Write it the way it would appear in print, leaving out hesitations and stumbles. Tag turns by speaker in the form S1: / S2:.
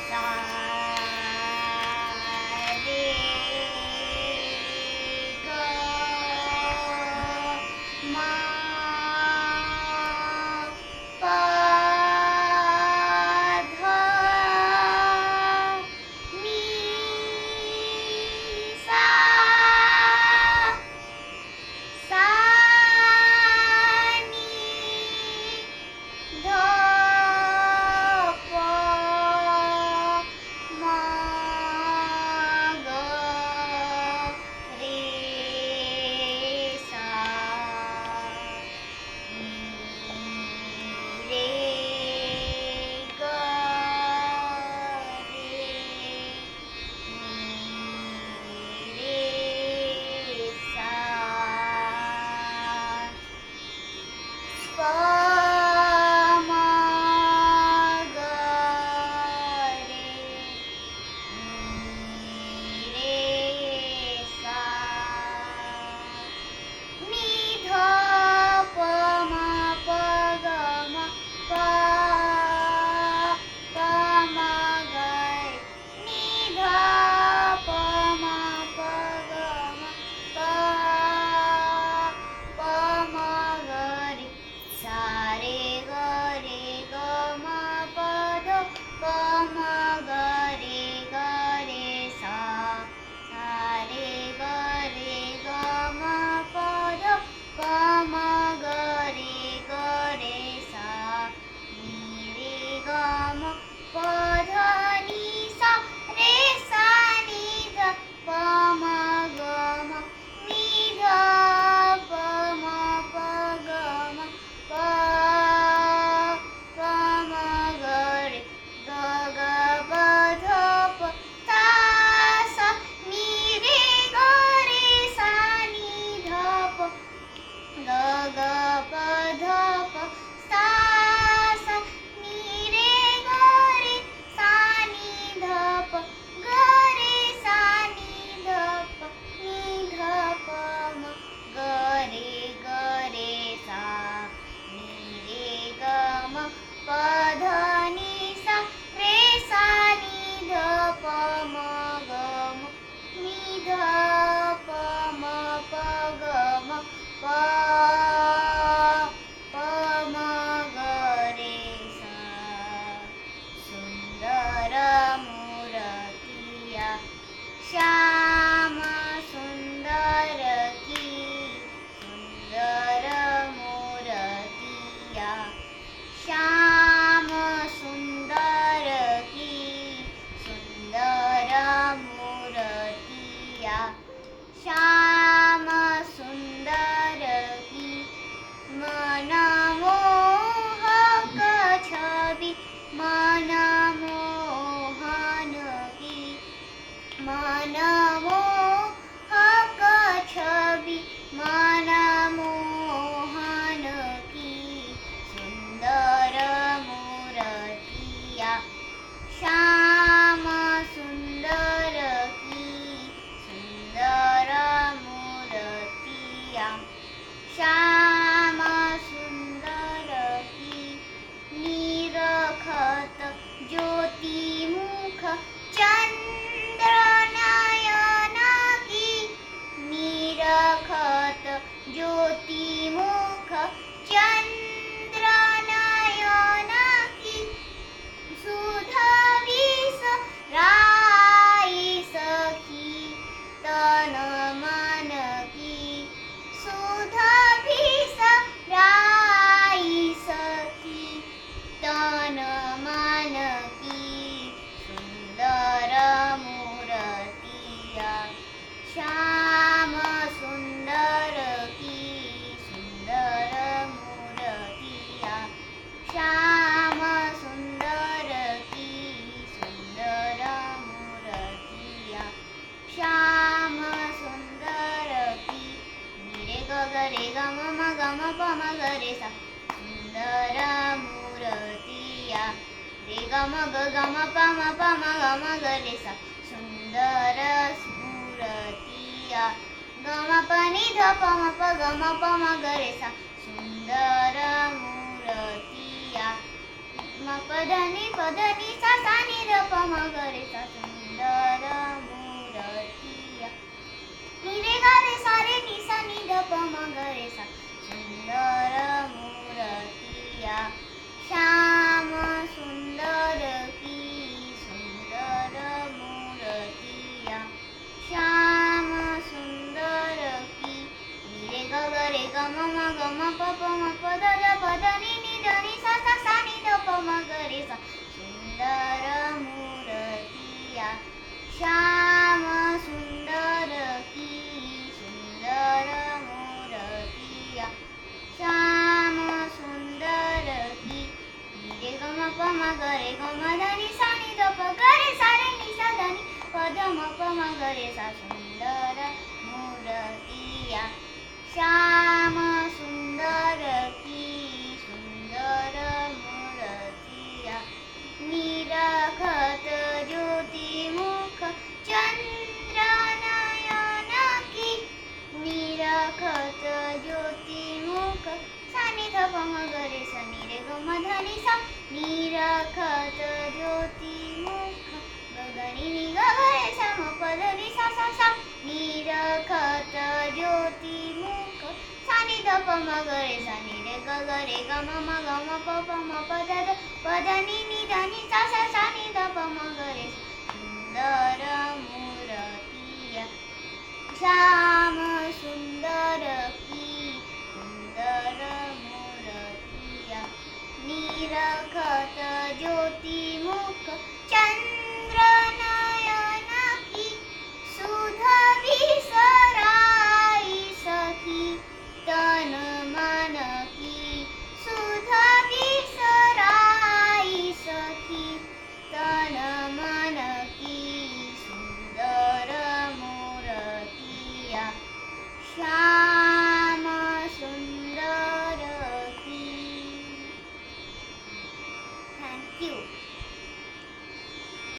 S1: सा रे ग मा प ध नि सा सा नि ध प म ग रे सा नी रे ग रे नी रे सा प म ग रे नी रे सा नि ध प म प ग म प प म ग नि ध प म प ग म प प म ग रे सा रे ग ग म प ध प म ग रे सा सा रे ग ग म प ध प म ग रे सा नी रे ग म प ध नि सा रे सा नि ध प म ग म नि ध प म प ग म प प म ग रे ग ग प ध प सा सा नि रे ग रे सा नि ध प ग ग प ध प सा सा नि रे ग रे सा नि ध प ग रे सा नि ध प म ग रे सा नि रे ग म प ध नि सा रे सा नि ध प म ग म नि ध प म प ग म प प म ग रे सा सुंदर मूर्तिया श्याम सुंदर की सुंदर मूर्तिया श्याम सुंदर की सुंदर मूर्तिया श्याम सुंदर की मनमोहक छवि मनमोहन की मनमोहक छवि मनमोहन की सुंदर मूर्तिया श्याम सुंदर की सुंदर मूर्तिया श्याम सुंदर की निरखत ज्योतिमुख चंद्र नयना की निरखत ज्योतिमुख चंद्र नयना की सुधवीस राई सखी तन मन की सुधवीस राई सखी तन मन की सुंदर मूर्तिया श्याम सुंदर की सुंदर मूर्तिया श्याम सुंदर की सुंदर मूर्तिया श्याम सुंदर की नि रे ग ग रे ग म म ग म प म ग रे सा सुंदर मूर्तिया रे ग म ग ग म प म ग म ग रे सा सुंदर मूर्तिया ग म प नि ध प म प ग म प म ग रे सा सुंदर मूर्तिया म पधनी सा सा नि ध प म ग रे सा सुंदर मूर्तिया नि रे ग रे सा रे नि सा नि ध प म ग रे सा सुंदर मूर्तिया श्याम सुंदर की सुंदर मूर्तिया श्याम सुंदर की नि रे ग रे ग म प म प ध नि ध नि सा सा सा नि ध प म ग रे सा सुंदर मूर्तिया श्याम सुंदर की सुंदर मूर्तिया श्याम सुंदर की नि रे ग म प म ग रे ग म ध नि सा नि ध प ग रे सा रे नि सा ध नि प ध म प म ग रे सा सुंदर मूर्तिया श्याम सुंदर की सुंदर मूर्तिया निरखत ज्योति मुख चंद्र नयन की निरखत ज्योति मुख सा नि ध प म ग रे सा नि रे ग म ध नि सा निरखत ज्योति मुख ग ग नि ग ग रे सा म प ध नि सा सा सा निरखत ज्योति मुख सा नि ध प म ग रे सा नि रे ग ग रे ग म प प म प ध ध नि ध नि सा सा सा नि ध प म ग रे सुंदर मूर्तिया श्याम सुंदर की सुंदर मूर्तिया निरखत ज्योति मुख चंद्र नयन की सुध बिसराई सखी तन मन की सुध बिसराई सखी तन मन की सुंदर मूर्तिया श्याम सुंदर की. Thank you.